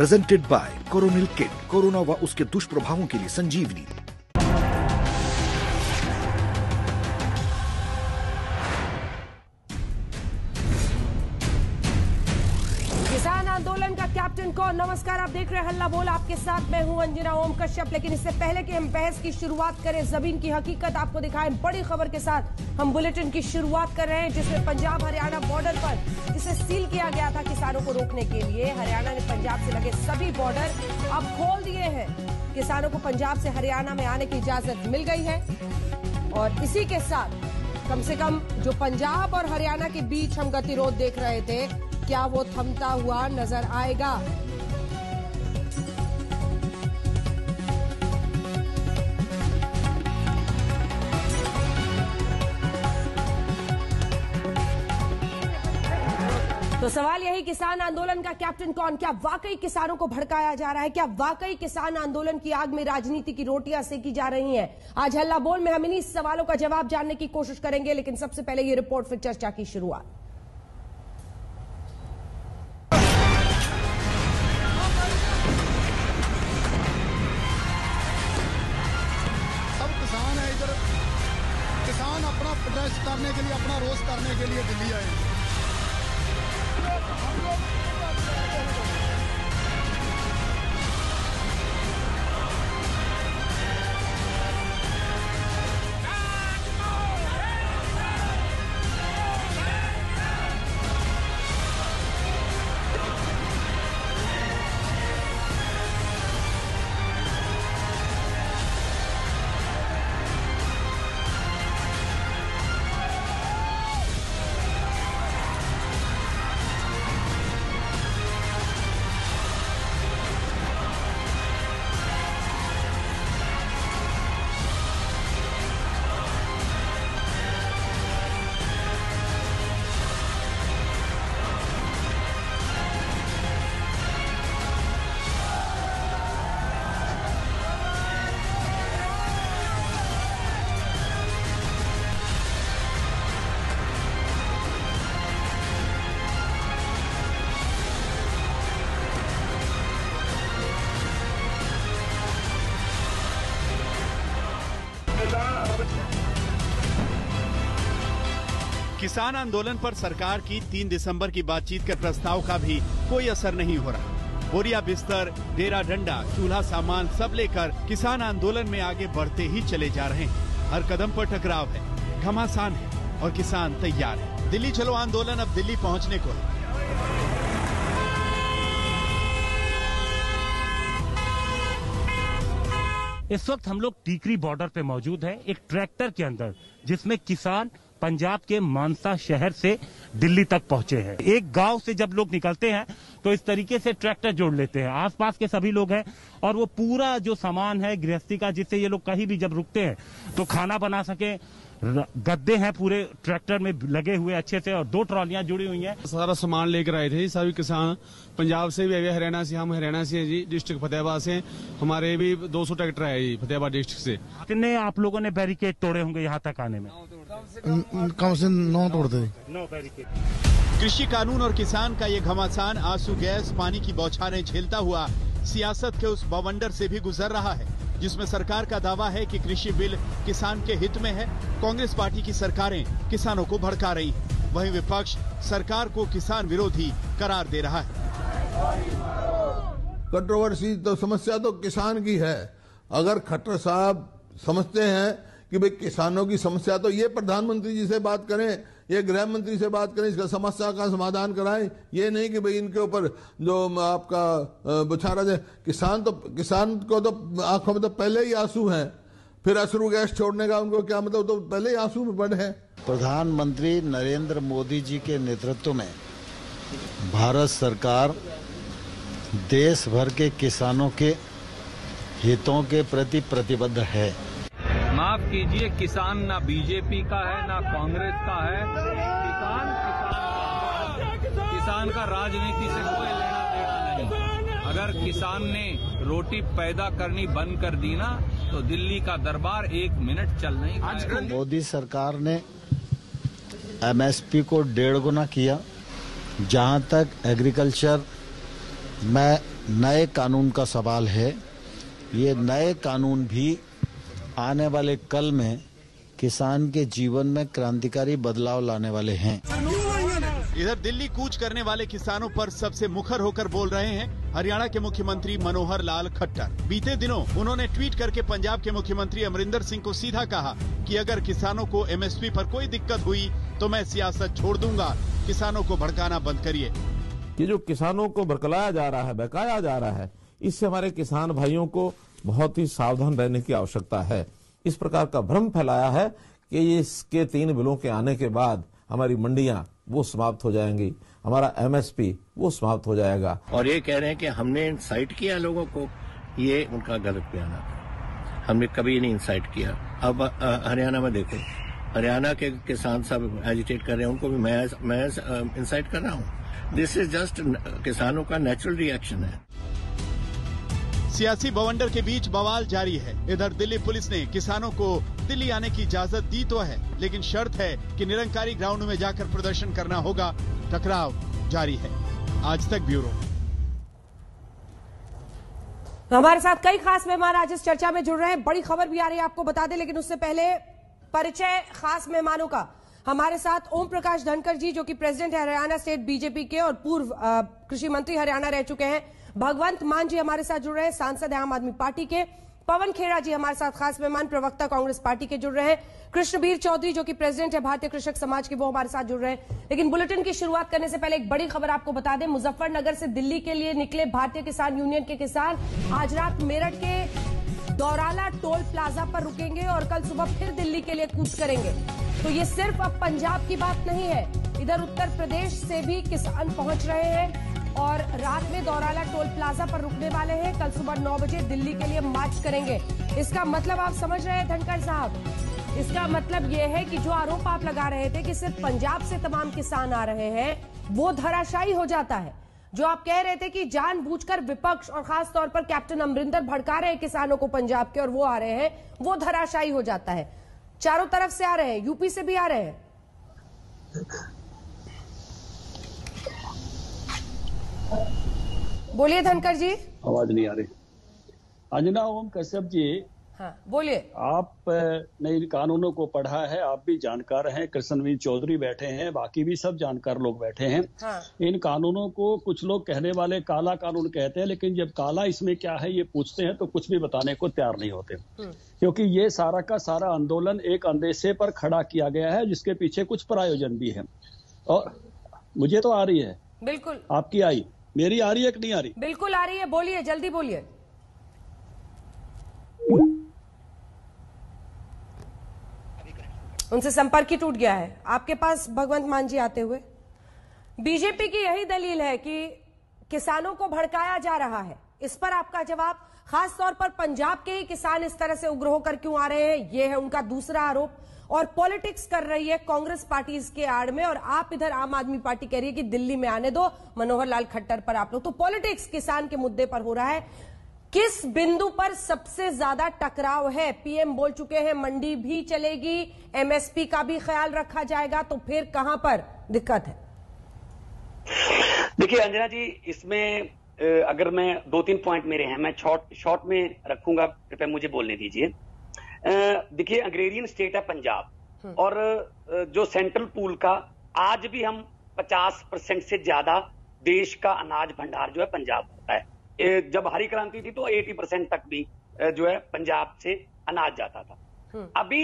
Presented by Coronil kit, corona व उसके दुष्प्रभावों के लिए संजीवनी। किसान आंदोलन का कैप्टन कौन? नमस्कार, आप देख रहे हैं हल्ला बोल। आपके साथ मैं हूं अंजना ओम कश्यप। लेकिन इससे पहले कि हम बहस की शुरुआत करें, जमीन की हकीकत आपको दिखाएं, बड़ी खबर के साथ हम बुलेटिन की शुरुआत कर रहे हैं, जिसमें पंजाब हरियाणा बॉर्डर पर जिसे सील किया गया था किसानों को रोकने के लिए, हरियाणा ने पंजाब से लगे सभी बॉर्डर अब खोल दिए हैं। किसानों को पंजाब से हरियाणा में आने की इजाजत मिल गई है और इसी के साथ कम से कम जो पंजाब और हरियाणा के बीच हम गतिरोध देख रहे थे, क्या वो थमता हुआ नजर आएगा? तो सवाल यही, किसान आंदोलन का कैप्टन कौन? क्या वाकई किसानों को भड़काया जा रहा है? क्या वाकई किसान आंदोलन की आग में राजनीति की रोटियां सेकी जा रही हैं? आज हल्ला बोल में हम इन्हीं सवालों का जवाब जानने की कोशिश करेंगे, लेकिन सबसे पहले ये रिपोर्ट, फिर चर्चा की शुरुआत। किसान अपना प्रोटेस्ट करने के लिए, अपना रोष करने के लिए दिल्ली आए हैं। किसान आंदोलन पर सरकार की 3 दिसंबर की बातचीत के प्रस्ताव का भी कोई असर नहीं हो रहा। बोरिया बिस्तर, डेरा डंडा, चूल्हा सामान सब लेकर किसान आंदोलन में आगे बढ़ते ही चले जा रहे हैं। हर कदम पर टकराव है, घमासान है और किसान तैयार है। दिल्ली चलो आंदोलन अब दिल्ली पहुंचने को है। इस वक्त हम लोग टीकरी बॉर्डर पे मौजूद है, एक ट्रैक्टर के अंदर, जिसमें किसान पंजाब के मानसा शहर से दिल्ली तक पहुंचे हैं। एक गांव से जब लोग निकलते हैं तो इस तरीके से ट्रैक्टर जोड़ लेते हैं, आसपास के सभी लोग हैं और वो पूरा जो सामान है गृहस्थी का, जिससे ये लोग कहीं भी जब रुकते हैं तो खाना बना सके, गद्दे हैं पूरे ट्रैक्टर में लगे हुए अच्छे से और 2 ट्रॉलियां जुड़ी हुई हैं। सारा सामान लेकर आए थे सभी किसान, पंजाब से भी है, हरियाणा से, हम हरियाणा से हैं जी, डिस्ट्रिक्ट फतेहाबाद से। हमारे भी 200 ट्रैक्टर है जी फतेहाबाद डिस्ट्रिक्ट से। कितने आप लोगों ने बैरिकेड तोड़े होंगे यहाँ तक आने में? कम से 9 तोड़ते। 9 बैरिकेड। कृषि कानून और किसान का ये घमासान आंसू गैस पानी की बौछारें झेलता हुआ सियासत के उस बवंडर से भी गुजर रहा है, जिसमें सरकार का दावा है कि कृषि बिल किसान के हित में है। कांग्रेस पार्टी की सरकारें किसानों को भड़का रही हैं, वहीं विपक्ष सरकार को किसान विरोधी करार दे रहा है। कंट्रोवर्सी तो समस्या तो किसान की है। अगर खट्टर साहब समझते हैं कि भाई किसानों की समस्या, तो ये प्रधानमंत्री जी से बात करें, ये गृह मंत्री से बात करें, इसका समस्या का समाधान कराएं। ये नहीं कि भाई इनके ऊपर जो आपका बुछारा जाए। किसान को तो आंखों में तो पहले ही आंसू हैं, फिर अश्रु गैस छोड़ने का उनको क्या मतलब, तो पहले ही आंसू में बड़े हैं। प्रधानमंत्री नरेंद्र मोदी जी के नेतृत्व में भारत सरकार देश भर के किसानों के हितों के प्रति प्रतिबद्ध है। माफ कीजिए, किसान ना बीजेपी का है ना कांग्रेस का है, किसान का राजनीति से कोई लेना देना नहीं। अगर किसान ने रोटी पैदा करनी बंद कर दी ना, तो दिल्ली का दरबार 1 मिनट चल नहीं पाएगा। मोदी सरकार ने MSP को 1.5 गुना किया। जहां तक एग्रीकल्चर में नए कानून का सवाल है। ये नए कानून भी आने वाले कल में किसान के जीवन में क्रांतिकारी बदलाव लाने वाले हैं। इधर दिल्ली कूच करने वाले किसानों पर सबसे मुखर होकर बोल रहे हैं हरियाणा के मुख्यमंत्री मनोहर लाल खट्टर। बीते दिनों उन्होंने ट्वीट करके पंजाब के मुख्यमंत्री अमरिंदर सिंह को सीधा कहा कि अगर किसानों को एमएसपी पर कोई दिक्कत हुई तो मैं सियासत छोड़ दूंगा, किसानों को भड़काना बंद करिए। ये जो किसानों को भड़काया जा रहा है, बहकाया जा रहा है, इससे हमारे किसान भाइयों को बहुत ही सावधान रहने की आवश्यकता है। इस प्रकार का भ्रम फैलाया है कि इसके 3 बिलों के आने के बाद हमारी मंडियां वो समाप्त हो जाएंगी, हमारा एमएसपी वो समाप्त हो जाएगा। और ये कह रहे हैं कि हमने इंसाइट किया लोगों को, ये उनका गलत बयान था। हमने कभी नहीं इंसाइट किया। अब हरियाणा में देखो, हरियाणा के किसान सब एजिटेट कर रहे हैं, उनको भी मैं इंसाइट कर रहा हूँ। दिस इज जस्ट किसानों का नेचुरल रिएक्शन है। सियासी बवंडर के बीच बवाल जारी है। इधर दिल्ली पुलिस ने किसानों को दिल्ली आने की इजाजत दी तो है, लेकिन शर्त है कि निरंकारी ग्राउंड में जाकर प्रदर्शन करना होगा। टकराव जारी है। आज तक ब्यूरो। हमारे साथ कई खास मेहमान आज इस चर्चा में जुड़ रहे हैं। बड़ी खबर भी आ रही है, आपको बता दें, लेकिन उससे पहले परिचय खास मेहमानों का। हमारे साथ ओम प्रकाश धनखड़ जी, जो कि प्रेसिडेंट है हरियाणा स्टेट बीजेपी के और पूर्व कृषि मंत्री हरियाणा रह चुके हैं। भगवंत मान जी हमारे साथ जुड़ रहे हैं, सांसद है आम आदमी पार्टी के। पवन खेड़ा जी हमारे साथ खास मेहमान, प्रवक्ता कांग्रेस पार्टी के जुड़ रहे हैं। कृष्णबीर चौधरी, जो कि प्रेसिडेंट है भारतीय कृषक समाज के, वो हमारे साथ जुड़ रहे हैं। लेकिन बुलेटिन की शुरुआत करने से पहले एक बड़ी खबर आपको बता दें। मुजफ्फरनगर से दिल्ली के लिए निकले भारतीय किसान यूनियन के किसान आज रात मेरठ के दौराला टोल प्लाजा पर रुकेंगे और कल सुबह फिर दिल्ली के लिए कूच करेंगे। तो ये सिर्फ अब पंजाब की बात नहीं है, इधर उत्तर प्रदेश से भी किसान पहुंच रहे हैं और रात में दौराला टोल प्लाजा पर रुकने वाले हैं। कल सुबह 9 बजे दिल्ली के लिए मार्च करेंगे। इसका मतलब आप समझ रहे हैं धनखड़ साहब, इसका मतलब यह है कि जो आरोप आप लगा रहे थे कि सिर्फ पंजाब से तमाम किसान आ रहे हैं, वो धराशायी हो जाता है। जो आप कह रहे थे कि जानबूझकर विपक्ष और खास तौर पर कैप्टन अमरिंदर भड़का रहे हैं किसानों को पंजाब के और वो आ रहे हैं, वो धराशायी हो जाता है। चारों तरफ से आ रहे हैं, यूपी से भी आ रहे हैं। बोलिए धनखड़ जी। आवाज नहीं आ रही। अंजना ओम कश्यप जी, हाँ बोलिए। आप ने इन कानूनों को पढ़ा है, आप भी जानकार हैं, कृष्णवीर चौधरी बैठे हैं, बाकी भी सब जानकार लोग बैठे हैं। हाँ। इन कानूनों को कुछ लोग कहने वाले काला कानून कहते हैं, लेकिन जब काला इसमें क्या है ये पूछते हैं तो कुछ भी बताने को तैयार नहीं होते, क्योंकि ये सारा का सारा आंदोलन एक अंदेशे पर खड़ा किया गया है जिसके पीछे कुछ प्रायोजन भी है। और मुझे तो आ रही है, बिल्कुल। आपकी आई, मेरी आ रही है कि नहीं आ रही? बिल्कुल आ रही है, बोलिए, जल्दी बोलिए। उनसे संपर्क ही टूट गया है। आपके पास भगवंत मान जी आते हुए, बीजेपी की यही दलील है कि किसानों को भड़काया जा रहा है। इस पर आपका जवाब, खास तौर पर पंजाब के ही किसान इस तरह से उग्र होकर क्यों आ रहे हैं, यह है उनका दूसरा आरोप। और पॉलिटिक्स कर रही है कांग्रेस पार्टी इसके आड़ में, और आप इधर आम आदमी पार्टी कह रही है कि दिल्ली में आने दो मनोहर लाल खट्टर पर आप लोग। तो पॉलिटिक्स किसान के मुद्दे पर हो रहा है। किस बिंदु पर सबसे ज्यादा टकराव है? पीएम बोल चुके हैं मंडी भी चलेगी, एमएसपी का भी ख्याल रखा जाएगा, तो फिर कहां पर दिक्कत है? देखिए अंजना जी, इसमें अगर मैं 2-3 पॉइंट मेरे हैं, मैं शॉर्ट में रखूंगा, कृपया मुझे बोलने दीजिए। देखिए अग्रेरियन स्टेट है पंजाब, और जो सेंट्रल पूल का आज भी हम 50% से ज्यादा देश का अनाज भंडार जो है पंजाब होता है। जब हरी क्रांति थी तो 80% तक भी जो है पंजाब से अनाज जाता था। अभी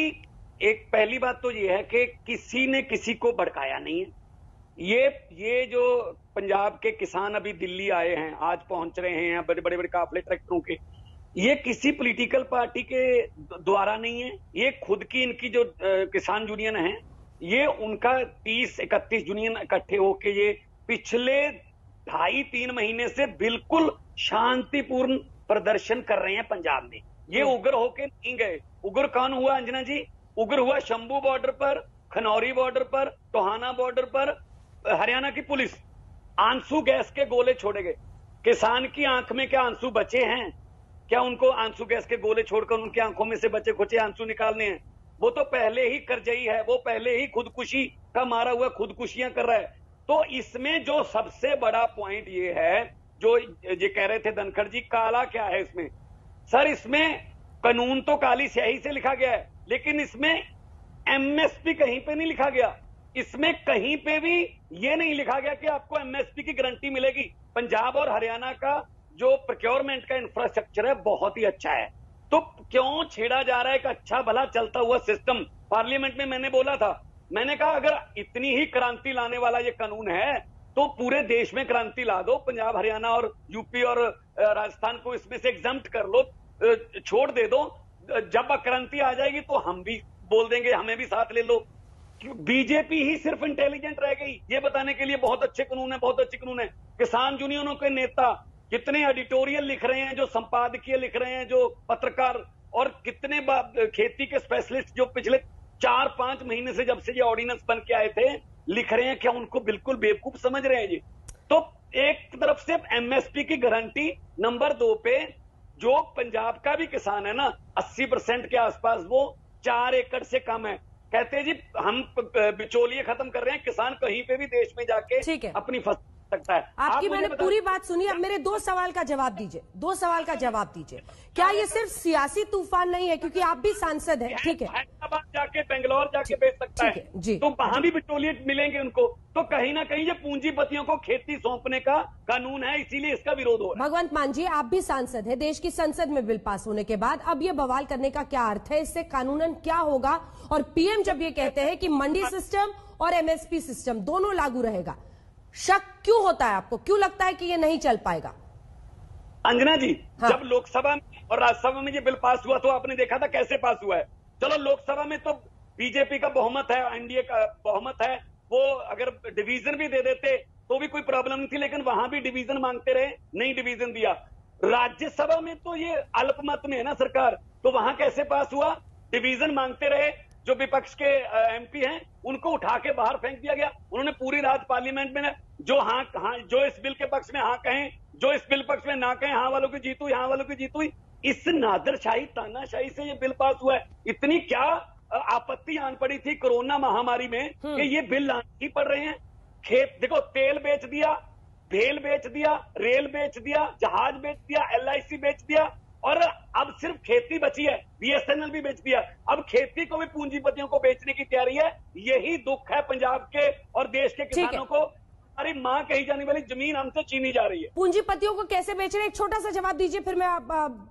एक पहली बात तो ये है कि किसी ने किसी को भड़काया नहीं है। ये जो पंजाब के किसान अभी दिल्ली आए हैं, आज पहुंच रहे हैं बड़े बड़े काफले ट्रैक्टरों के, ये किसी पॉलिटिकल पार्टी के द्वारा नहीं है। ये खुद की इनकी जो किसान यूनियन है, ये उनका 30-31 यूनियन इकट्ठे होके ये पिछले 2.5-3 महीने से बिल्कुल शांतिपूर्ण प्रदर्शन कर रहे हैं पंजाब में। ये उग्र होके नहीं गए। उग्र कौन हुआ अंजना जी? उग्र हुआ शंभू बॉर्डर पर, खनौरी बॉर्डर पर, टोहाना बॉर्डर पर हरियाणा की पुलिस। आंसू गैस के गोले छोड़े गए। किसान की आंख में क्या आंसू बचे हैं? क्या उनको आंसू गैस के गोले छोड़कर उनकी आंखों में से बचे खुचे आंसू निकालने हैं? वो तो पहले ही करजई है, वो पहले ही खुदकुशी का मारा हुआ खुदकुशियां कर रहा है। तो इसमें जो सबसे बड़ा पॉइंट ये है जो ये कह रहे थे धनखड़ जी, काला क्या है इसमें? सर इसमें कानून तो काली स्याही से लिखा गया है, लेकिन इसमें एमएसपी कहीं पे नहीं लिखा गया। इसमें कहीं पे भी ये नहीं लिखा गया कि आपको एमएसपी की गारंटी मिलेगी। पंजाब और हरियाणा का जो प्रोक्योरमेंट का इंफ्रास्ट्रक्चर है बहुत ही अच्छा है, तो क्यों छेड़ा जा रहा है एक अच्छा भला चलता हुआ सिस्टम? पार्लियामेंट में मैंने बोला था, मैंने कहा अगर इतनी ही क्रांति लाने वाला ये कानून है तो पूरे देश में क्रांति ला दो, पंजाब हरियाणा और यूपी और राजस्थान को इसमें से एग्जम्प्ट कर लो, छोड़ दे दो। जब क्रांति आ जाएगी तो हम भी बोल देंगे, हमें भी साथ ले लो। बीजेपी ही सिर्फ इंटेलिजेंट रह गई ये बताने के लिए बहुत अच्छे कानून है, बहुत अच्छे कानून है। किसान यूनियनों के नेता कितने एडिटोरियल लिख रहे हैं, जो संपादकीय लिख रहे हैं, जो पत्रकार, और कितने खेती के स्पेशलिस्ट जो पिछले 4-5 महीने से जब से ये ऑर्डिनेंस बन के आए थे लिख रहे हैं, क्या उनको बिल्कुल बेवकूफ समझ रहे हैं जी? तो एक तरफ से एमएसपी की गारंटी, नंबर 2 पे जो पंजाब का भी किसान है ना 80% के आसपास, वो 4 एकड़ से कम है, कहते हैं जी हम बिचौलिए खत्म कर रहे हैं, किसान कहीं पे भी देश में जाके अपनी फसल सकता है। आपकी मैंने पूरी बात सुनी, अब मेरे 2 सवाल का जवाब दीजिए, 2 सवाल का जवाब दीजिए। क्या ये सिर्फ सियासी तूफान नहीं है, क्योंकि आप भी सांसद हैं, ठीक है, हैदराबाद जाके बेंगलोर जाके बेच सकता है जी, तो वहां भी बिचौलिए मिलेंगे उनको, तो कहीं ना कहीं ये पूंजीपतियों को खेती सौंपने का कानून है, इसीलिए इसका विरोध हो रहा है। भगवंत मान जी, आप भी सांसद हैं, देश की संसद में बिल पास होने के बाद अब ये बवाल करने का क्या अर्थ है? इससे कानूनन क्या होगा? और पीएम जब ये कहते हैं कि मंडी सिस्टम और एमएसपी सिस्टम दोनों लागू रहेगा, शक क्यों होता है आपको? क्यों लगता है कि ये नहीं चल पाएगा? अंजना जी, जब लोकसभा में और राज्यसभा में ये बिल पास हुआ तो आपने देखा था कैसे पास हुआ है। चलो लोकसभा में तो बीजेपी का बहुमत है, एनडीए का बहुमत है, वो अगर डिवीजन भी दे देते तो भी कोई प्रॉब्लम नहीं थी, लेकिन वहां भी डिवीजन मांगते रहे, नहीं डिवीजन दिया। राज्यसभा में तो ये अल्पमत में है ना सरकार, तो वहां कैसे पास हुआ? डिवीजन मांगते रहे, जो विपक्ष के एमपी हैं उनको उठा के बाहर फेंक दिया गया। उन्होंने पूरी रात पार्लियामेंट में जो जो इस बिल के पक्ष में हाँ कहें, जो इस बिल पक्ष में ना कहें, हाँ वालों की जीत हुई, हाँ वालों की जीत हुई। इस नादरशाही तानाशाही से ये बिल पास हुआ है। इतनी क्या आपत्ति आन पड़ी थी कोरोना महामारी में कि ये बिल लाने ही पड़ रहे हैं। खेत देखो, तेल बेच दिया, भेल बेच दिया, रेल बेच दिया, जहाज बेच दिया, LIC बेच दिया, और अब सिर्फ खेती बची है, BSNL भी बेच दिया। अब खेती को भी पूंजीपतियों को बेचने की तैयारी है। यही दुख है पंजाब के और देश के किसानों को। हमारी मां कही जाने वाली जमीन हमसे छीनी जा रही है। पूंजीपतियों को कैसे बेच रहे हैं? एक छोटा सा जवाब दीजिए, फिर मैं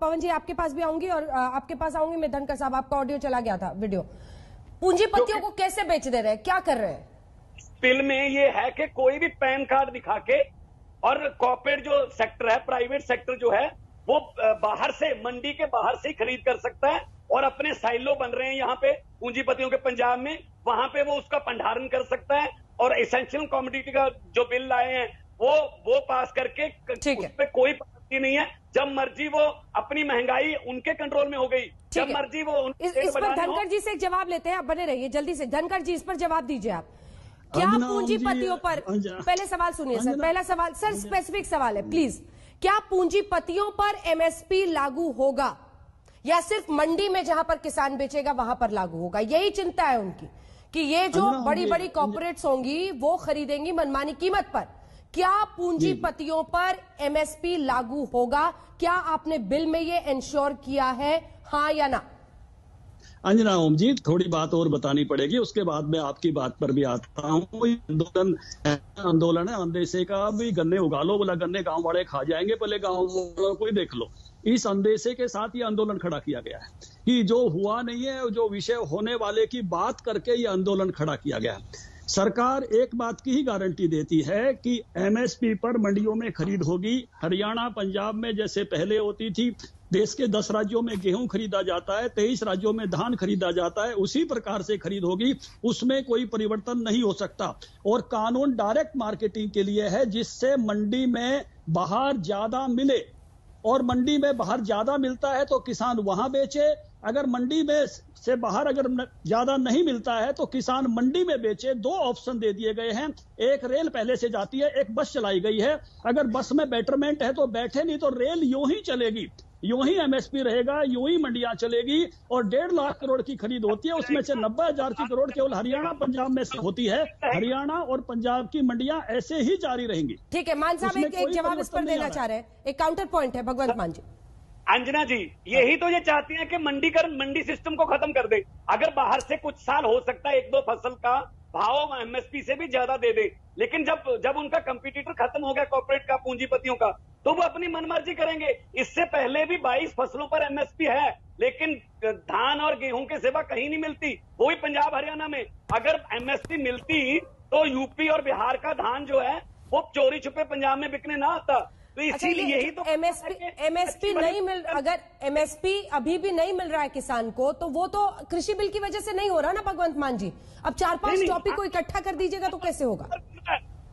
पवन जी आपके पास भी आऊंगी और आपके पास आऊंगी मैं। धनखड़ साहब, आपका ऑडियो चला गया था, वीडियो। पूंजीपतियों को कैसे बेच दे रहे हैं, क्या कर रहे हैं? बिल में ये है कि कोई भी पैन कार्ड दिखा के, और कॉर्पोरेट जो सेक्टर है, प्राइवेट सेक्टर जो है, वो बाहर से, मंडी के बाहर से ही खरीद कर सकता है, और अपने साइलो बन रहे हैं यहाँ पे पूंजीपतियों के पंजाब में, वहां पे वो उसका भंडारण कर सकता है। और एसेंशियल कमोडिटी का जो बिल लाए हैं वो पास करके उस पे कोई पाबंदी नहीं है। जब मर्जी वो अपनी महंगाई उनके कंट्रोल में हो गई, जब मर्जी वो इस पर धनखड़ जी से एक जवाब लेते हैं, आप बने रहिए जल्दी से। धनखड़ जी, इस पर जवाब दीजिए आप। क्या पूंजीपतियों पर, पहले सवाल सुनिए सर, पहला सवाल सर स्पेसिफिक सवाल है प्लीज, क्या पूंजीपतियों पर MSP लागू होगा या सिर्फ मंडी में जहां पर किसान बेचेगा वहां पर लागू होगा? यही चिंता है उनकी कि ये जो बड़ी बड़ी कॉर्पोरेट्स होंगी वो खरीदेंगी मनमानी कीमत पर। क्या पूंजीपतियों पर MSP लागू होगा? क्या आपने बिल में ये इंश्योर किया है, हाँ या ना? अंजना ओम जी, थोड़ी बात और बतानी पड़ेगी, उसके बाद मैं आपकी बात पर भी आता हूँ। आंदोलन है अंदेशे का, भी गन्ने उगा लो, बोला गन्ने गांव वाले खा जाएंगे, पहले गांव वालों को ही देख लो। इस अंदेशे के साथ ये आंदोलन खड़ा किया गया है कि जो हुआ नहीं है, जो विषय होने वाले की बात करके ये आंदोलन खड़ा किया गया है। सरकार एक बात की ही गारंटी देती है कि MSP पर मंडियों में खरीद होगी। हरियाणा, पंजाब में जैसे पहले होती थी, देश के 10 राज्यों में गेहूं खरीदा जाता है, 23 राज्यों में धान खरीदा जाता है, उसी प्रकार से खरीद होगी, उसमें कोई परिवर्तन नहीं हो सकता। और कानून डायरेक्ट मार्केटिंग के लिए है, जिससे मंडी में बाहर ज्यादा मिले, और मंडी में बाहर ज्यादा मिलता है तो किसान वहां बेचे, अगर मंडी में से बाहर अगर ज्यादा नहीं मिलता है तो किसान मंडी में बेचे। 2 ऑप्शन दे दिए गए हैं, एक रेल पहले से जाती है, एक बस चलाई गई है। अगर बस में बेटरमेंट है तो बैठे, नहीं तो रेल यूं ही चलेगी, यूं ही एमएसपी रहेगा, यूं ही मंडियां चलेगी। और 1.5 लाख करोड़ की खरीद होती है, उसमें से 90,000 की करोड़ केवल हरियाणा पंजाब में से होती है। हरियाणा और पंजाब की मंडियां ऐसे ही जारी रहेंगी। ठीक है, मान साहब एक जवाब इस पर देना चाह रहे हैं, एक काउंटर पॉइंट है भगवंत मान जी। अंजना जी, यही तो ये चाहती हैं कि मंडी सिस्टम को खत्म कर दे। अगर बाहर से कुछ साल हो सकता है 1-2 फसल का भाव एमएसपी से भी ज्यादा दे दे, लेकिन जब उनका कंपटीटर खत्म हो गया कॉर्पोरेट का, पूंजीपतियों का, तो वो अपनी मनमर्जी करेंगे। इससे पहले भी 22 फसलों पर एमएसपी है, लेकिन धान और गेहूं के सिवा कहीं नहीं मिलती। वो भी पंजाब हरियाणा में अगर एमएसपी मिलती तो यूपी और बिहार का धान जो है वो चोरी छुपे पंजाब में बिकने ना आता। तो इसीलिए यही तो एमएसपी नहीं मिल, अगर एमएसपी अभी भी नहीं मिल रहा है किसान को, तो वो तो कृषि बिल की वजह से नहीं हो रहा ना भगवंत मान जी। अब 4-5 टॉपिक को इकट्ठा कर दीजिएगा तो कैसे होगा?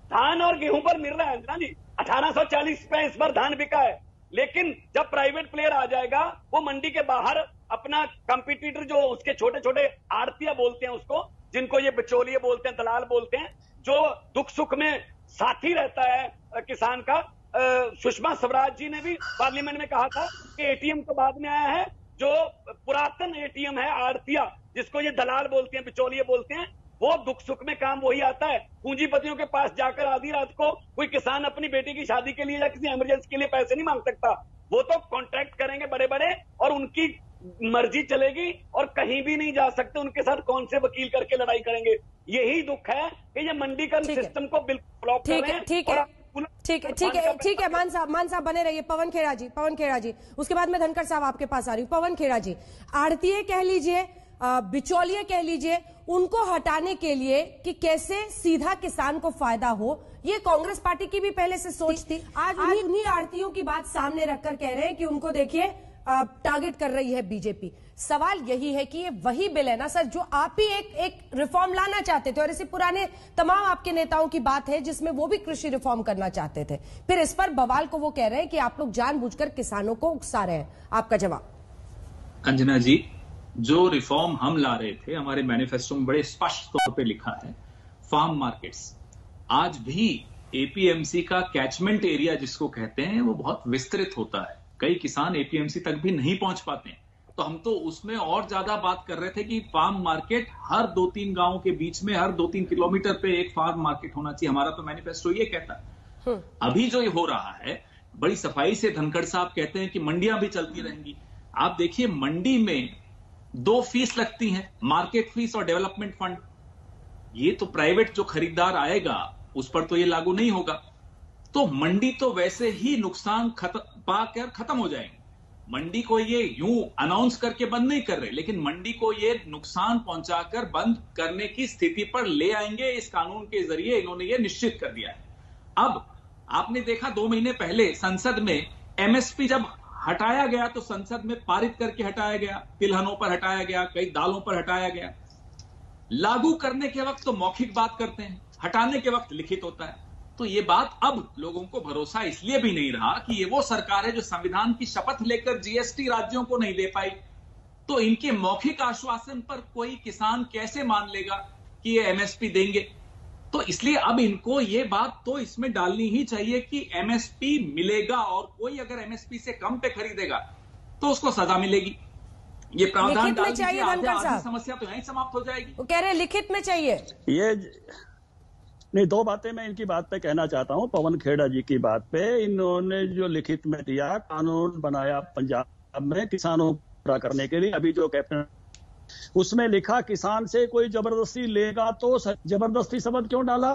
धान और गेहूं पर मिल रहा है अंजना जी, 1840 रुपए इस बार धान बिका है। लेकिन जब प्राइवेट प्लेयर आ जाएगा, वो मंडी के बाहर अपना कंपटीटर जो उसके छोटे छोटे आड़तिया बोलते हैं उसको, जिनको ये बिचौलिए बोलते हैं, दलाल बोलते हैं, जो दुख सुख में साथी रहता है किसान का। सुषमा स्वराज जी ने भी पार्लियामेंट में कहा था कि एटीएम तो बाद में आया है, जो पुरातन एटीएम है आड़तिया, जिसको ये दलाल बोलते हैं, बिचौलिए बोलते हैं, वो दुख सुख में काम वही आता है। पूंजीपतियों के पास जाकर आधी रात को कोई किसान अपनी बेटी की शादी के लिए या किसी इमरजेंसी के लिए पैसे नहीं मांग सकता। वो तो कॉन्ट्रैक्ट करेंगे बड़े बड़े और उनकी मर्जी चलेगी और कहीं भी नहीं जा सकते। उनके साथ कौन से वकील करके लड़ाई करेंगे? यही दुख है कि ये मंडीकरण सिस्टम को बिल्कुल फ्लॉप कर रहे हैं। ठीक है मान साहब बने रहिए। पवन खेड़ा जी, उसके बाद में धनखड़ साहब आपके पास आ रही हूँ। पवन खेड़ा जी, आड़तीय कह लीजिए, बिचौलिए कह लीजिए, उनको हटाने के लिए कि कैसे सीधा किसान को फायदा हो, ये कांग्रेस पार्टी की भी पहले से सोच थी। आज उन्हीं आड़तियों की बात सामने रखकर कह रहे हैं कि उनको देखिए टारगेट कर रही है बीजेपी। सवाल यही है कि ये वही बिल है ना सर, जो आप ही एक रिफॉर्म लाना चाहते थे, और इसी पुराने तमाम आपके नेताओं की बात है जिसमें वो भी कृषि रिफॉर्म करना चाहते थे। फिर इस पर बवाल को वो कह रहे हैं कि आप लोग जानबूझकर किसानों को उकसा रहे हैं। आपका जवाब? अंजना जी, जो रिफॉर्म हम ला रहे थे, हमारे मैनिफेस्टो में बड़े स्पष्ट तौर पे लिखा है, फार्म मार्केट्स। आज भी एपीएमसी का कैचमेंट एरिया जिसको कहते हैं वो बहुत विस्तृत होता है। कई किसान एपीएमसी तक भी नहीं पहुंच पाते हैं। तो हम तो उसमें और ज्यादा बात कर रहे थे कि फार्म मार्केट हर 2-3 गांवों के बीच में, हर 2-3 किलोमीटर पे एक फार्म मार्केट होना चाहिए। हमारा तो मैनिफेस्टो ये कहता है। अभी जो ये हो रहा है, बड़ी सफाई से धनखड़ साहब कहते हैं कि मंडियां भी चलती रहेंगी। आप देखिए, मंडी में 2 फीस लगती हैं, मार्केट फीस और डेवलपमेंट फंड। ये तो प्राइवेट जो खरीदार आएगा उस पर तो ये लागू नहीं होगा। तो मंडी तो वैसे ही नुकसान पाकर खत्म हो जाएंगे। मंडी को ये यूं अनाउंस करके बंद नहीं कर रहे, लेकिन मंडी को ये नुकसान पहुंचाकर बंद करने की स्थिति पर ले आएंगे। इस कानून के जरिए इन्होंने ये निश्चित कर दिया है। अब आपने देखा 2 महीने पहले संसद में एमएसपी जब हटाया गया तो संसद में पारित करके हटाया गया, तिलहनों पर हटाया गया, कई दालों पर हटाया गया। लागू करने के वक्त तो मौखिक बात करते हैं, हटाने के वक्त लिखित होता है। तो ये बात अब लोगों को भरोसा इसलिए भी नहीं रहा कि ये वो सरकार है जो संविधान की शपथ लेकर जीएसटी राज्यों को नहीं दे पाई। तो इनके मौखिक आश्वासन पर कोई किसान कैसे मान लेगा कि ये एमएसपी देंगे? तो इसलिए अब इनको ये बात तो इसमें डालनी ही चाहिए कि एमएसपी मिलेगा, और कोई अगर एमएसपी से कम पे खरीदेगा तो उसको सजा मिलेगी। ये प्रावधान डाल दीजिए, आधी समस्या तो यहीं समाप्त हो जाएगी। वो कह रहे हैं लिखित में चाहिए। ये नहीं, 2 बातें मैं इनकी बात पे कहना चाहता हूं। पवन खेड़ा जी की बात पे, इन्होंने जो लिखित में दिया, कानून बनाया पंजाब में किसानों को पूरा करने के लिए, अभी जो कैप्टन उसमें लिखा किसान से कोई जबरदस्ती लेगा तो जबरदस्ती शब्द क्यों डाला?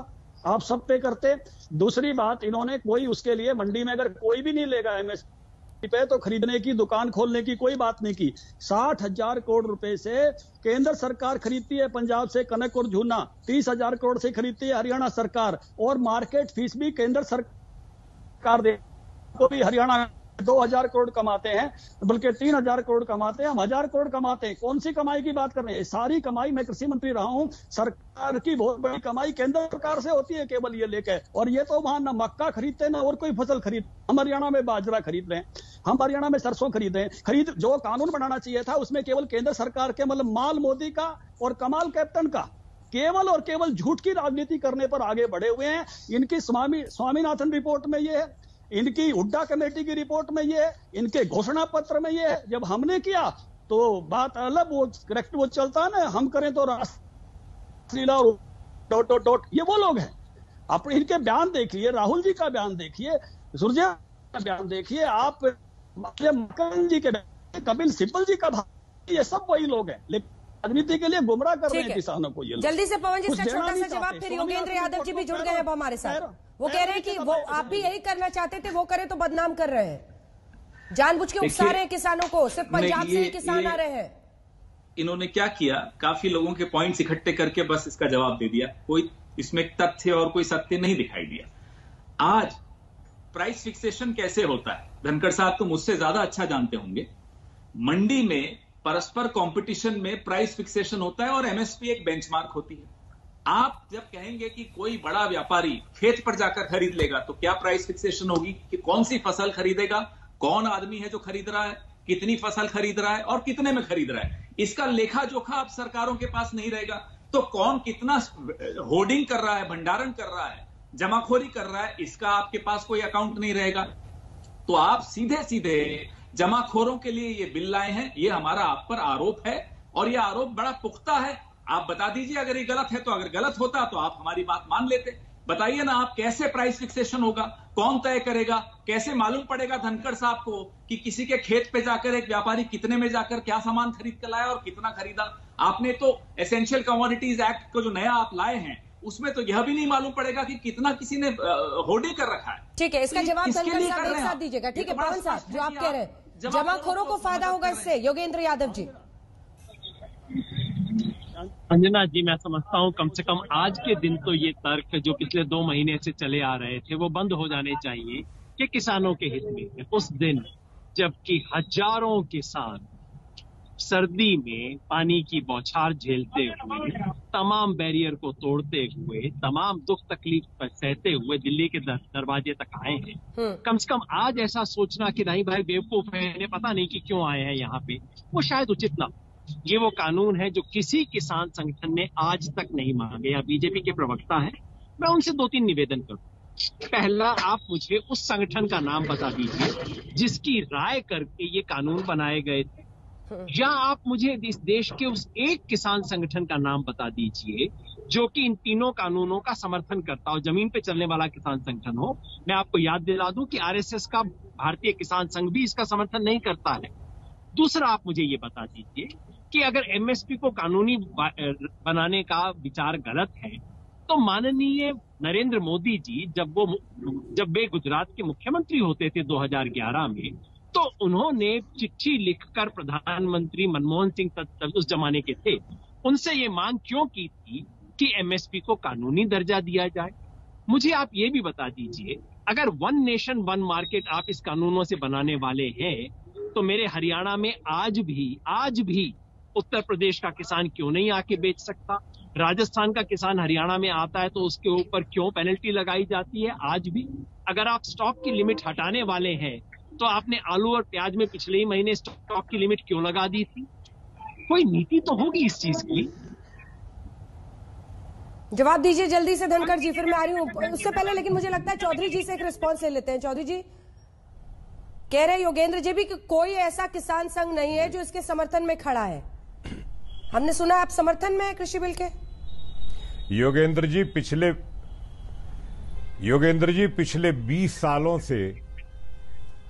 आप सब पे करते। दूसरी बात, इन्होंने कोई उसके लिए मंडी में अगर कोई भी नहीं लेगा एमएसपी पे तो खरीदने की, दुकान खोलने की कोई बात नहीं की। 60,000 करोड़ रुपए से केंद्र सरकार खरीदती है पंजाब से कनक और झूना, 30,000 करोड़ से खरीदती है हरियाणा सरकार, और मार्केट फीस भी केंद्र सरकार दे, को भी हरियाणा 2000 करोड़ कमाते हैं, बल्कि 3000 करोड़ कमाते हैं, हम 1000 करोड़ कमाते हैं। कौन सी कमाई की बात कर रहे हैं? सारी कमाई, मैं कृषि मंत्री रहा हूं, सरकार की बहुत बड़ी कमाई केंद्र सरकार से होती है केवल ये लेके। और ये तो वहां ना मक्का खरीदते हैं ना और कोई फसल खरीद। हम हरियाणा में बाजरा खरीद रहे हैं, हम हरियाणा में सरसों खरीद रहे हैं। खरीद जो कानून बनाना चाहिए था उसमें केवल केंद्र सरकार के मतलब माल मोदी का और कमाल कैप्टन का केवल और केवल झूठ की राजनीति करने पर आगे बढ़े हुए हैं। इनकी स्वामीनाथन रिपोर्ट में ये है, इनकी हुड्डा कमेटी की रिपोर्ट में ये है, इनके घोषणा पत्र में ये है। जब हमने किया तो बात अलग, वो करेक्ट वो चलता है ना, हम करें तो रासलीला और ... ये वो लोग हैं। आप इनके बयान देखिए, राहुल जी का बयान देखिए, सुरजेवाला का बयान देखिए, आप मकरन जी के बयान, कपिल सिब्बल जी का, ये सब वही लोग हैं, लेकिन राजनीति के लिए गुमराह कर रहे हैं किसानों को। ये जल्दी से पवन जी, इसका छोटा सा जवाब, फिर योगेंद्र यादव जी भी जुड़ गए अब हमारे साथ। वो कह रहे हैं कि वो आप भी यही करना चाहते थे, वो करे तो बदनाम कर रहे हैं, जानबूझ के उकसा रहे हैं किसानों को, सिर्फ पंजाब से ही किसान आ रहे हैं। इन्होंने क्या किया, काफी लोगों के पॉइंट्स इकट्ठे करके बस इसका जवाब दे दिया, कोई इसमें तथ्य और कोई सत्य नहीं दिखाई दिया। आज प्राइस फिक्सेशन कैसे होता है, धनखड़ साहब तो मुझसे ज्यादा अच्छा जानते होंगे। मंडी में परस्पर कंपटीशन में प्राइस फिक्सेशन होता है और एमएसपी एक बेंचमार्क होती है। आप जब कहेंगे कि कोई बड़ा व्यापारी खेत पर जाकर खरीद लेगा तो क्या प्राइस फिक्सेशन होगी कि कौन सी फसल खरीदेगा, कौन आदमी है जो खरीद रहा है, कितनी फसल खरीद रहा है और कितने में खरीद रहा है, इसका लेखा जोखा अब सरकारों के पास नहीं रहेगा। तो कौन कितना होर्डिंग कर रहा है, भंडारण कर रहा है, जमाखोरी कर रहा है, इसका आपके पास कोई अकाउंट नहीं रहेगा। तो आप सीधे सीधे जमाखोरों के लिए ये बिल लाए हैं, ये हमारा आप पर आरोप है और ये आरोप बड़ा पुख्ता है। आप बता दीजिए अगर ये गलत है तो, अगर गलत होता तो आप हमारी बात मान लेते। बताइए ना आप, कैसे प्राइस फिक्सेशन होगा, कौन तय करेगा, कैसे मालूम पड़ेगा धनखड़ साहब को कि किसी के खेत पे जाकर एक व्यापारी कितने में जाकर क्या सामान खरीद कर लाया और कितना खरीदा। आपने तो एसेंशियल कमोडिटीज एक्ट को जो नया आप लाए हैं उसमें तो यह भी नहीं मालूम पड़ेगा कि कितना किसी ने होर्डिंग कर रखा है। ठीक है, इसका जवाब धनखड़ साहब एक साथ दीजिएगा। ठीक है पवन साहब, जो आप कह रहे हैं जमाखोरों को फायदा होगा इससे, योगेंद्र यादव जी। अंजना जी, मैं समझता हूँ कम से कम आज के दिन तो ये तर्क जो पिछले 2 महीने से चले आ रहे थे वो बंद हो जाने चाहिए कि किसानों के हित में। उस दिन जबकि हजारों किसान सर्दी में पानी की बौछार झेलते हुए, तमाम बैरियर को तोड़ते हुए, तमाम दुख तकलीफ सहते हुए दिल्ली के दरवाजे तक आए हैं। कम से कम आज ऐसा सोचना कि नहीं भाई बेवकूफ है, इन्हें पता नहीं कि क्यों आए हैं यहाँ पे, वो शायद उचित ना। ये वो कानून है जो किसी किसान संगठन ने आज तक नहीं मांगे। या बीजेपी के प्रवक्ता है, मैं उनसे 2-3 निवेदन करूं। पहला, आप मुझे उस संगठन का नाम बता दीजिए जिसकी राय करके ये कानून बनाए गए थे, या आप मुझे इस देश के उस एक किसान संगठन का नाम बता दीजिए जो कि इन तीनों कानूनों का समर्थन करता हो, जमीन पे चलने वाला किसान संगठन हो। मैं आपको याद दिला दूं कि आरएसएस का भारतीय किसान संघ भी इसका समर्थन नहीं करता है। दूसरा, आप मुझे ये बता दीजिए कि अगर एमएसपी को कानूनी बनाने का विचार गलत है तो माननीय नरेंद्र मोदी जी जब वे गुजरात के मुख्यमंत्री होते थे 2011 में, तो उन्होंने चिट्ठी लिखकर प्रधानमंत्री मनमोहन सिंह तब उस जमाने के थे, उनसे ये मांग क्यों की थी कि एमएसपी को कानूनी दर्जा दिया जाए। मुझे आप ये भी बता दीजिए, अगर 1 नेशन 1 मार्केट आप इस कानूनों से बनाने वाले हैं तो मेरे हरियाणा में आज भी उत्तर प्रदेश का किसान क्यों नहीं आके बेच सकता? राजस्थान का किसान हरियाणा में आता है तो उसके ऊपर क्यों पेनल्टी लगाई जाती है आज भी? अगर आप स्टॉक की लिमिट हटाने वाले हैं तो आपने आलू और प्याज में पिछले ही महीने स्टॉक की लिमिट क्यों लगा दी थी? कोई नीति तो होगी इस चीज की। जवाब दीजिए जल्दी से धनखड़ जी, फिर मैं आ रही हूँ। उससे पहले लेकिन मुझे लगता है चौधरी जी से एक रिस्पॉन्स ले लेते हैं। चौधरी जी कह रहे योगेंद्र जी भी कि कोई ऐसा किसान संघ नहीं है जो इसके समर्थन में खड़ा है। हमने सुना आप समर्थन में है कृषि बिल के। योगेंद्र जी पिछले 20 सालों से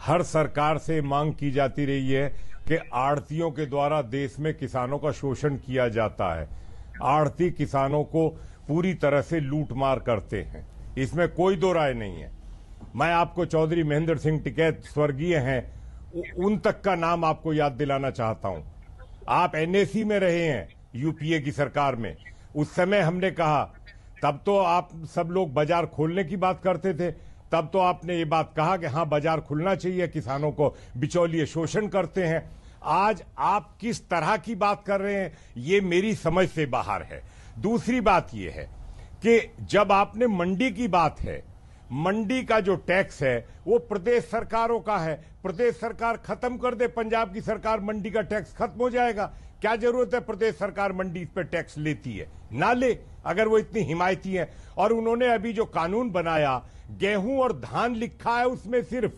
हर सरकार से मांग की जाती रही है कि आड़तियों के द्वारा देश में किसानों का शोषण किया जाता है। आड़ती किसानों को पूरी तरह से लूटमार करते हैं, इसमें कोई दो राय नहीं है। मैं आपको चौधरी महेंद्र सिंह टिकैत स्वर्गीय हैं, उन तक का नाम आपको याद दिलाना चाहता हूं। आप एनएसी में रहे हैं यूपीए की सरकार में, उस समय हमने कहा, तब तो आप सब लोग बाजार खोलने की बात करते थे, तब तो आपने ये बात कहा कि हाँ बाजार खुलना चाहिए, किसानों को बिचौलिए शोषण करते हैं। आज आप किस तरह की बात कर रहे हैं ये मेरी समझ से बाहर है। दूसरी बात ये है कि जब आपने मंडी की बात है, मंडी का जो टैक्स है वो प्रदेश सरकारों का है। प्रदेश सरकार खत्म कर दे, पंजाब की सरकार मंडी का टैक्स खत्म हो जाएगा। क्या जरूरत है प्रदेश सरकार मंडी इस पे टैक्स लेती है? ना ले, अगर वो इतनी हिमायती है। और उन्होंने अभी जो कानून बनाया, गेहूं और धान लिखा है उसमें सिर्फ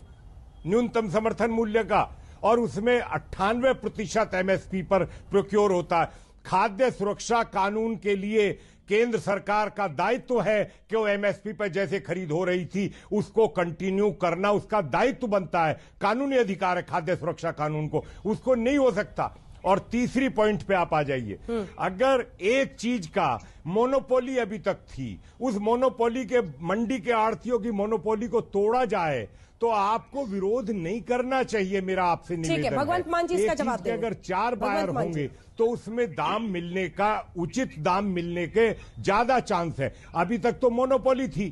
न्यूनतम समर्थन मूल्य का, और उसमें 98% एमएसपी पर प्रोक्योर होता है। खाद्य सुरक्षा कानून के लिए केंद्र सरकार का दायित्व है कि वो एमएसपी पर जैसे खरीद हो रही थी उसको कंटिन्यू करना, उसका दायित्व बनता है, कानूनी अधिकार है खाद्य सुरक्षा कानून को, उसको नहीं हो सकता। और तीसरी पॉइंट पे आप आ जाइए, अगर एक चीज का मोनोपोली अभी तक थी, उस मोनोपोली के, मंडी के आड़तियों की मोनोपोली को तोड़ा जाए तो आपको विरोध नहीं करना चाहिए। मेरा आपसे निवेदन है, भगवंत मान जी इसका जवाब दें। अगर 4 बायर होंगे तो उसमें दाम मिलने का, उचित दाम मिलने के ज्यादा चांस है। अभी तक तो मोनोपोली थी,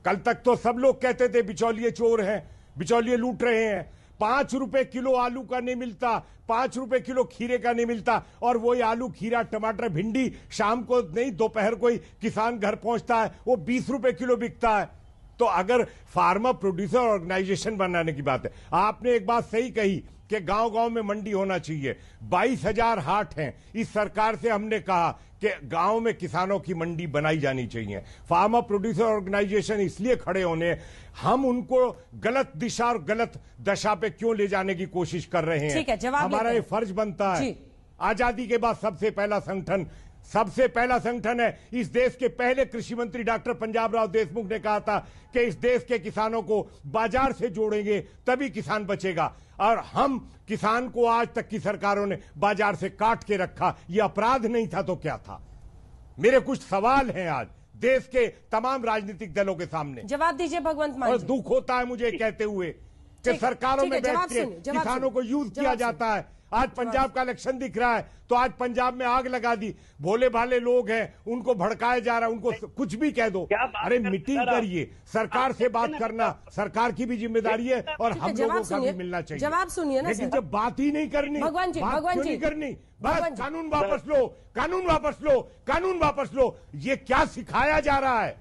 कल तक तो सब लोग कहते थे बिचौलिए चोर हैं, बिचौलिए लूट रहे हैं। 5 रुपए किलो आलू का नहीं मिलता, 5 रुपए किलो खीरे का नहीं मिलता, और वही आलू, खीरा, टमाटर, भिंडी शाम को नहीं, दोपहर को ही किसान घर पहुंचता है, वो 20 रुपए किलो बिकता है। तो अगर फार्मर प्रोड्यूसर ऑर्गेनाइजेशन बनाने की बात है, आपने एक बात सही कही कि गांव-गांव में मंडी होना चाहिए। 22,000 हाट हैं, इस सरकार से हमने कहा कि गांव में किसानों की मंडी बनाई जानी चाहिए। फार्मर प्रोड्यूसर ऑर्गेनाइजेशन इसलिए खड़े होने, हम उनको गलत दिशा और गलत दशा पे क्यों ले जाने की कोशिश कर रहे हैं। हमारा ये फर्ज बनता है। आजादी के बाद सबसे पहला संगठन है इस देश के पहले कृषि मंत्री डॉक्टर पंजाब राव देशमुख ने कहा था कि इस देश के किसानों को बाजार से जोड़ेंगे तभी किसान बचेगा। और हम किसान को आज तक की सरकारों ने बाजार से काट के रखा, यह अपराध नहीं था तो क्या था? मेरे कुछ सवाल हैं आज देश के तमाम राजनीतिक दलों के सामने। जवाब दीजिए भगवंत मान। और दुख होता है मुझे कहते हुए कि सरकारों में बैठ के किसानों को यूज किया जाता है। आज पंजाब का इलेक्शन दिख रहा है तो आज पंजाब में आग लगा दी, भोले भाले लोग हैं उनको भड़काया जा रहा है, उनको कुछ भी कह दो। अरे मीटिंग करिए, सरकार से बात करना सरकार की भी जिम्मेदारी है और हम लोगों का भी मिलना चाहिए। जवाब सुनिए ना, लेकिन जब बात ही नहीं करनी, भगवान जी नहीं करनी, बस कानून वापस लो, कानून वापस लो, कानून वापस लो, ये क्या सिखाया जा रहा है?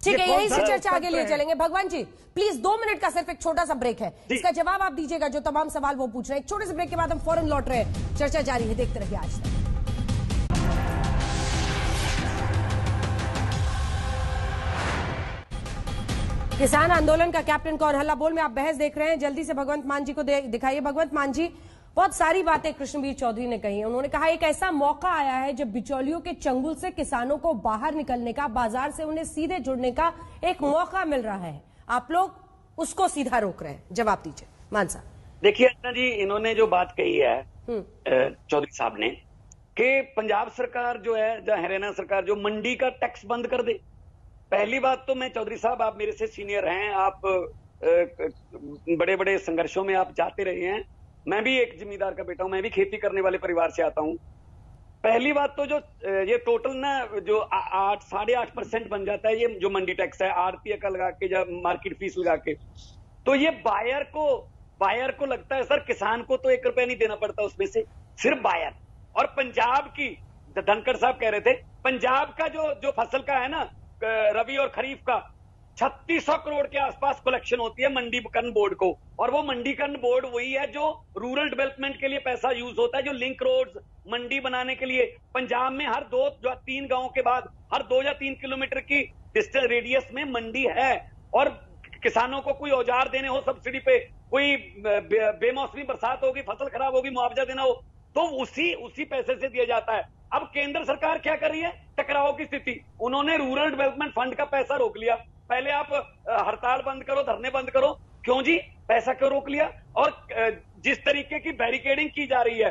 ठीक है, यही से चर्चा आगे लिए चलेंगे। भगवान जी प्लीज 2 मिनट का सिर्फ एक छोटा सा ब्रेक है, इसका जवाब आप दीजिएगा जो तमाम सवाल वो पूछ रहे हैं। एक छोटे से ब्रेक के बाद हम फौरन लौट रहे हैं, चर्चा जारी है, देखते रहिए आज तक। किसान आंदोलन का कैप्टन कौन, हल्ला बोल में आप बहस देख रहे हैं। जल्दी से भगवंत मान जी को दिखाइए। भगवंत मान जी, बहुत सारी बातें कृष्णवीर चौधरी ने कही। उन्होंने कहा एक ऐसा मौका आया है जब बिचौलियों के चंगुल से किसानों को बाहर निकलने का, बाजार से उन्हें सीधे जुड़ने का एक मौका मिल रहा है, आप लोग उसको सीधा रोक रहे हैं। जवाब दीजिए मान साहब। देखिए अन्ना जी, इन्होंने जो बात कही है चौधरी साहब ने कि पंजाब सरकार जो है, हरियाणा सरकार जो मंडी का टैक्स बंद कर दे। पहली बात तो मैं चौधरी साहब, आप मेरे से सीनियर हैं, आप बड़े बड़े संघर्षों में आप जाते रहे हैं, मैं भी एक जिम्मेदार का बेटा हूं, मैं भी खेती करने वाले परिवार से आता हूं। पहली बात तो जो ये टोटल ना जो 8-8.5% बन जाता है, ये जो मंडी टैक्स है आरपीए का लगा के या मार्केट फीस लगा के, तो ये बायर को लगता है सर किसान को तो 1 रुपया नहीं देना पड़ता उसमें से, सिर्फ बायर। और पंजाब की, धनखड़ साहब कह रहे थे, पंजाब का जो फसल का है ना रबी और खरीफ का 3600 करोड़ के आसपास कलेक्शन होती है मंडीकरण बोर्ड को। और वो मंडीकरण बोर्ड वही है जो रूरल डेवलपमेंट के लिए पैसा यूज होता है, जो लिंक रोड्स मंडी बनाने के लिए। पंजाब में हर 2-3 गांवों के बाद हर 2 या 3 किलोमीटर की डिस्टेंस रेडियस में मंडी है। और किसानों को कोई औजार देने हो सब्सिडी पे, कोई बेमौसमी बरसात होगी, फसल खराब होगी, मुआवजा देना हो, तो उसी पैसे से दिया जाता है। अब केंद्र सरकार क्या कर रही है, टकराव की स्थिति, उन्होंने रूरल डेवलपमेंट फंड का पैसा रोक लिया। पहले आप हड़ताल बंद करो, धरने बंद करो, क्यों जी, पैसा क्यों रोक लिया? और जिस तरीके की बैरिकेडिंग की जा रही है,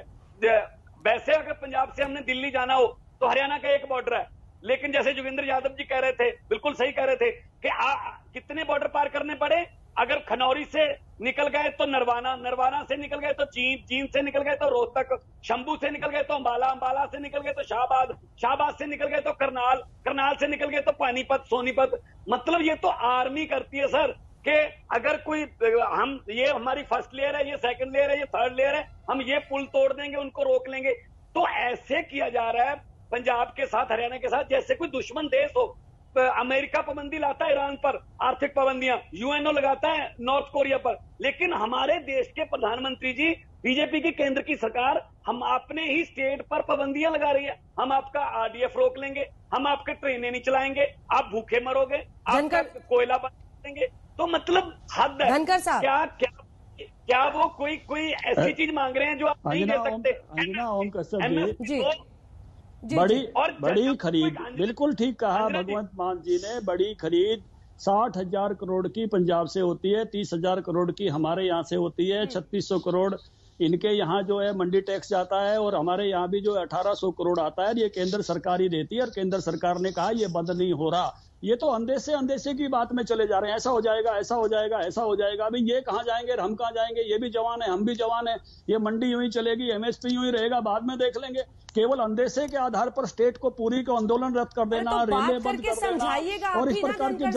वैसे अगर पंजाब से हमने दिल्ली जाना हो तो हरियाणा का एक बॉर्डर है, लेकिन जैसे जोगिंदर यादव जी कह रहे थे, बिल्कुल सही कह रहे थे कि कितने बॉर्डर पार करने पड़े। अगर खनौरी से निकल गए तो नरवाना, नरवाना से निकल गए तो जींद से निकल गए तो रोहतक, शंभू से निकल गए तो अंबाला, अंबाला से निकल गए तो शाहबाद, शाहबाद से निकल गए तो करनाल, करनाल से निकल गए तो पानीपत, सोनीपत। मतलब ये तो आर्मी करती है सर, कि अगर कोई हम ये हमारी फर्स्ट लेयर है, ये सेकंड लेयर है, ये थर्ड लेयर है, हम ये पुल तोड़ देंगे, उनको रोक लेंगे। तो ऐसे किया जा रहा है पंजाब के साथ, हरियाणा के साथ, जैसे कोई दुश्मन देश हो। अमेरिका पाबंदी लाता है ईरान पर, आर्थिक पाबंदियां, यूएनओ लगाता है नॉर्थ कोरिया पर, लेकिन हमारे देश के प्रधानमंत्री जी, बीजेपी की केंद्र की सरकार, हम अपने ही स्टेट पर पाबंदियां लगा रही है। हम आपका आरडीएफ रोक लेंगे, हम आपके ट्रेनें नहीं चलाएंगे, आप भूखे मरोगे, आपका कोयला बंद करेंगे। तो मतलब हद है। धनखड़ साहब, क्या वो कोई ऐसी चीज मांग रहे हैं जो आप नहीं दे सकते? अंजना ओम कश्यप जी, बड़ी खरीद, बिल्कुल ठीक कहा भगवंत मान जी ने। बड़ी खरीद 60,000 करोड़ की पंजाब से होती है, 30,000 करोड़ की हमारे यहाँ से होती है, 3600 करोड़ इनके यहाँ जो है मंडी टैक्स जाता है, और हमारे यहाँ भी जो 1800 करोड़ आता है, ये केंद्र सरकार ही देती है। और केंद्र सरकार ने कहा ये बंद नहीं हो रहा। ये तो अंदेशे की बात में चले जा रहे हैं, ऐसा हो जाएगा, ऐसा हो जाएगा, ऐसा हो जाएगा। अभी ये कहाँ जाएंगे, हम कहाँ जाएंगे? ये भी जवान है, हम भी जवान है। ये मंडी यूं ही चलेगी, एमएसपी यूं ही रहेगा, बाद में देख लेंगे। केवल अंदेशे के आधार पर स्टेट को पूरी को आंदोलन रद्द कर देना, रेलवे बंद कर देना और इस प्रकार की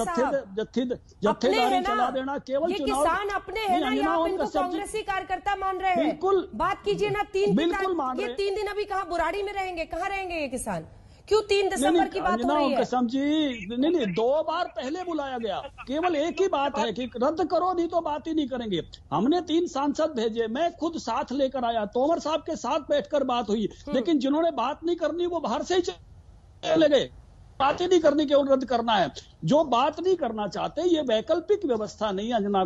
जत्थेदारी चला देना, केवल किसान अपने हैं ना, या आप इनको कांग्रेसी कार्यकर्ता मान रहे हैं? बिल्कुल बात कीजिए ना। 3 दिन अभी कहाँ बुराड़ी में रहेंगे, कहाँ रहेंगे ये किसान? क्यों 3 दिसंबर की बात हो रही है? कसम जी, नहीं 2 बार पहले बुलाया गया। केवल एक ही बात है कि रद्द करो, नहीं तो बात ही नहीं करेंगे। हमने 3 सांसद भेजे, मैं खुद साथ लेकर आया, तोमर साहब के साथ बैठकर बात हुई, लेकिन जिन्होंने बात नहीं करनी वो बाहर से ही चले गए। बात ही नहीं करनी, केवल रद्द करना है। जो बात नहीं करना चाहते, ये वैकल्पिक व्यवस्था नहीं है अंजना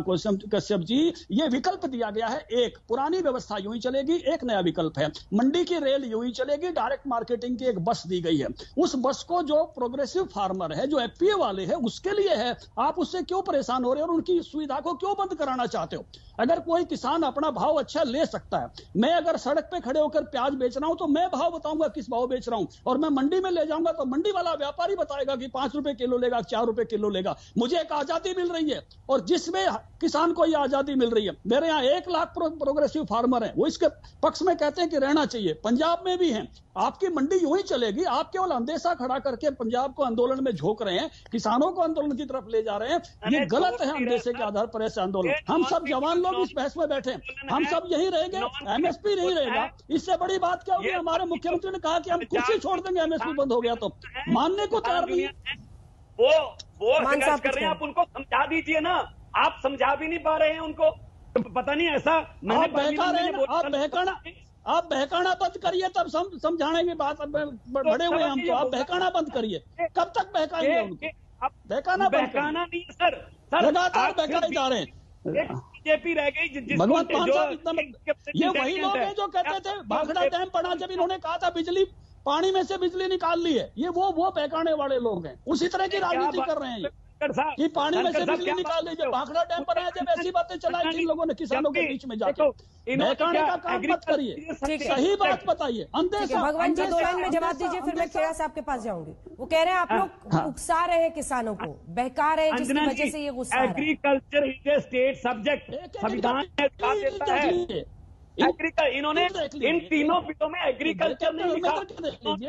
कश्यप जी, ये विकल्प दिया गया है। एक पुरानी व्यवस्था यूं ही चलेगी, एक नया विकल्प है। मंडी की रेल यूं ही चलेगी, डायरेक्ट मार्केटिंग की एक बस दी गई है। उस बस को जो प्रोग्रेसिव फार्मर है, जो एफपीओ वाले हैं, उसके लिए है। आप उससे क्यों परेशान हो रहे हो और उनकी सुविधा को क्यों बंद कराना चाहते हो? अगर कोई किसान अपना भाव अच्छा ले सकता है, मैं अगर सड़क पे खड़े होकर प्याज बेच रहा हूं तो मैं भाव बताऊंगा किस भाव बेच रहा हूं, और मैं मंडी में ले जाऊंगा तो मंडी वाला व्यापारी बताएगा कि 5 रुपए किलो लेगा, 4 रुपए किलो लेगा। मुझे एक आजादी मिल रही है, और जिसमें किसान को ये आजादी मिल रही है। मेरे यहाँ 1 लाख प्रोग्रेसिव फार्मर हैं, वो इसके पक्ष में कहते हैं कि रहना चाहिए। पंजाब में भी हैं। आपकी मंडी यूं ही चलेगी। आप केवल अंदेशा खड़ा करके पंजाब को आंदोलन में झोंक रहे हैं, किसानों को आंदोलन की तरफ ले जा रहे हैं। ये गलत है अंदेशे के आधार पर ऐसे आंदोलन। हम सब जवान लोग इस बहस में बैठे हैं, हम सब यही रहेंगे, एमएसपी नहीं रहेगा। इससे बड़ी बात क्या होगी? हमारे मुख्यमंत्री ने कहा कि हम कुर्सी छोड़ देंगे एमएसपी बंद हो गया तो। मानने को तैयार नहीं है। वो संघर्ष कर रहे हैं, आप उनको समझा दीजिए ना। आप समझा भी नहीं पा रहे हैं उनको, पता नहीं ऐसा। आप बहकाना बंद करिए, तब समझाने की बात। बड़े हुए हम तो, आप बहकाना बंद करिए। कब तक बहकाएंगे उनको? बहकाना नहीं सर, लगातार बहकाए जा रहे हैं। बीजेपी रह गई। भगवंत मान साहब, ये वही लोग हैं जो कहते थे भाखड़ा डैम पड़ा, जब इन्होंने कहा था बिजली पानी में से बिजली निकाल ली है, ये वो बहकाने वाले लोग हैं। उसी तरह की राजनीति कर रहे हैं कि पानी में से बिजली निकाल लीजिए। भाखड़ा डैम पर आए जब ऐसी बातें चलाई जिन लोगों ने किसानों के बीच में जाकर, बहकाने का काम मत करिए, सही बात बताइए। भगवान जी 2 लाइन में जवाब दीजिए, फिर मैं खेड़ा साहब के पास जाऊंगी। वो कह रहे हैं आप लोग उकसा रहे हैं किसानों को, बहका रहे हैं, जिसकी वजह से ये गुस्सा। Agriculture is a state subject, संविधान देता है। इन्होंने इन तीनों बिलों में एग्रीकल्चर नहीं लिखा,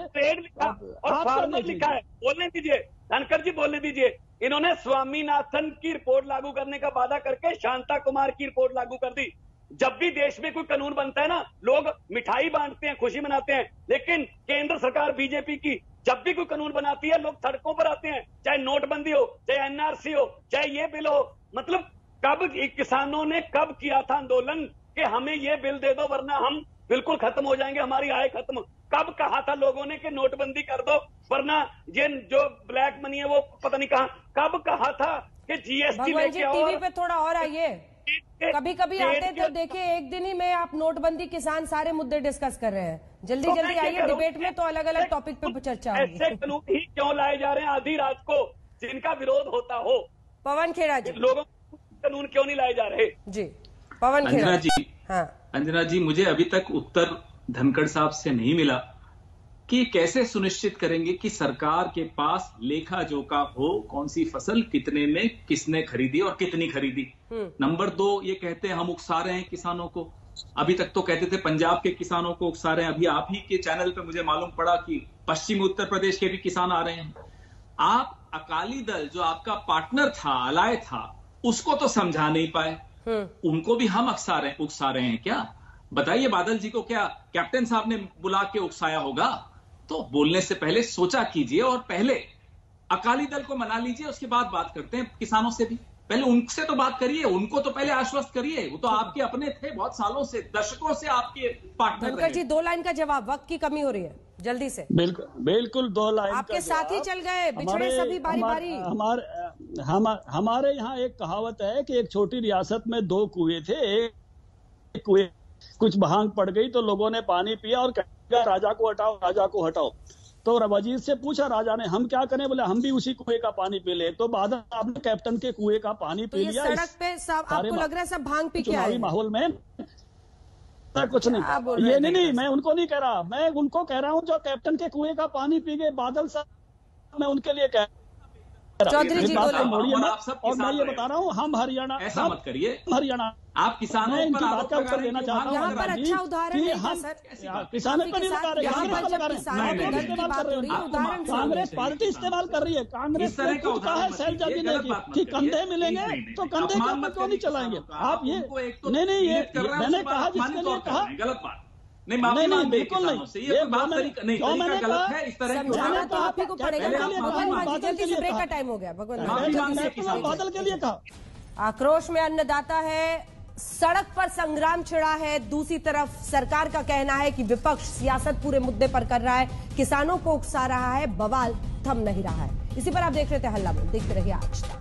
ट्रेड लिखा और फार्मर लिखा है। बोलने दीजिए धनखड़ जी, बोलने दीजिए। इन्होंने स्वामीनाथन की रिपोर्ट लागू करने का वादा करके शांता कुमार की रिपोर्ट लागू कर दी। जब भी देश में कोई कानून बनता है ना, लोग मिठाई बांटते हैं, खुशी मनाते हैं, लेकिन केंद्र सरकार बीजेपी की जब भी कोई कानून बनाती है, लोग सड़कों पर आते हैं। चाहे नोटबंदी हो, चाहे एनआरसी हो, चाहे ये बिल हो। मतलब कब किसानों ने कब किया था आंदोलन कि हमें ये बिल दे दो वरना हम बिल्कुल खत्म हो जाएंगे, हमारी आय खत्म। कब कहा था लोगों ने कि नोटबंदी कर दो वरना ये जो ब्लैक मनी है वो पता नहीं कहां। कब कहा था कि जीएसटी लेके आओ। टीवी पे थोड़ा और आइए, कभी कभी आते थे, देखिए एक दिन ही में आप नोटबंदी, किसान, सारे मुद्दे डिस्कस कर रहे हैं। जल्दी जल्दी आइए, डिबेट में तो अलग अलग टॉपिक पे चर्चा होगी। ऐसे कानून ही क्यों लाए जा रहे हैं आधी रात को, जिनका विरोध होता हो? पवन खेड़ा जी, लोगों को कानून क्यों नहीं लाए जा रहे? जी पवन खेड़ा जी। हाँ। अंजना जी, मुझे अभी तक उत्तर धनखड़ साहब से नहीं मिला कि कैसे सुनिश्चित करेंगे कि सरकार के पास लेखा जोखा हो, कौन सी फसल कितने में किसने खरीदी और कितनी खरीदी। नंबर 2, ये कहते हैं हम उकसा रहे हैं किसानों को। अभी तक तो कहते थे पंजाब के किसानों को उकसा रहे हैं, अभी आप ही के चैनल पे मुझे मालूम पड़ा कि पश्चिमी उत्तर प्रदेश के भी किसान आ रहे हैं। आप अकाली दल जो आपका पार्टनर था, अलाय था, उसको तो समझा नहीं पाए। उनको भी हम उकसा रहे हैं क्या? बताइए, बादल जी को क्या कैप्टन साहब ने बुला के उकसाया होगा? तो बोलने से पहले सोचा कीजिए और पहले अकाली दल को मना लीजिए, उसके बाद बात करते हैं किसानों से भी। पहले उनसे तो बात करिए, उनको तो पहले आश्वस्त करिए। वो तो आपके अपने थे, बहुत सालों से, दशकों से आपके पार्टनर। धनखड़ जी, 2 लाइन का जवाब, वक्त की कमी हो रही है, जल्दी से। बिल्कुल 2 लाइन आपके साथी चल गए, बिछड़े सभी बारी बारी। हमारे यहाँ एक कहावत है कि एक छोटी रियासत में 2 कुएं थे। एक कुएं कुछ भांग पड़ गई तो लोगों ने पानी पिया और कहा राजा को हटाओ, राजा को हटाओ। तो वजीर से पूछा राजा ने, हम क्या करें? बोले हम भी उसी कुएं का पानी पी ले। तो बादल आपने कैप्टन के कुएं का पानी पी लिया। सड़क पे सब आपको लग रहा है सब भांग पी के आए माहौल में कुछ नहीं। ये नहीं, मैं उनको नहीं कह रहा, मैं उनको कह रहा हूँ जो कैप्टन के कुएं का पानी पी गए। बादल साहब, मैं उनके लिए कह चौधरी जी बात को मोड़िए मत। और मैं ये बता रहा हूँ, हम हरियाणा, ऐसा मत करिए, हरियाणा आप किसानों मैं इनकी बात का उत्तर देना चाहता हूँ। यहाँ पर अच्छा उदाहरण नहीं था सर, किसानों पर नहीं लगा रहे, कांग्रेस पार्टी इस्तेमाल कर रही है। कांग्रेस ने खुद कहा है शैलजा जी ने कि कंधे मिलेंगे तो कंधे के ऊपर क्यों नहीं चलाएंगे आप? ये नहीं, ये मैंने कहा जिसके लिए कहा, गलत बात नहीं, बिल्कुल नहीं। ये बात नहीं, मैंने गलत है। इस तरह समझाना तो आप ही को पड़ेगा। जल्दी से ब्रेक का टाइम हो गया। बादल के लिए कहा। आक्रोश में अन्नदाता है, सड़क पर संग्राम छिड़ा है। दूसरी तरफ सरकार का कहना है कि विपक्ष सियासत पूरे मुद्दे पर कर रहा है, किसानों को उकसा रहा है, बवाल थम नहीं रहा है। इसी पर आप देख रहे थे हल्ला बोल, देखते रहिए आज तक।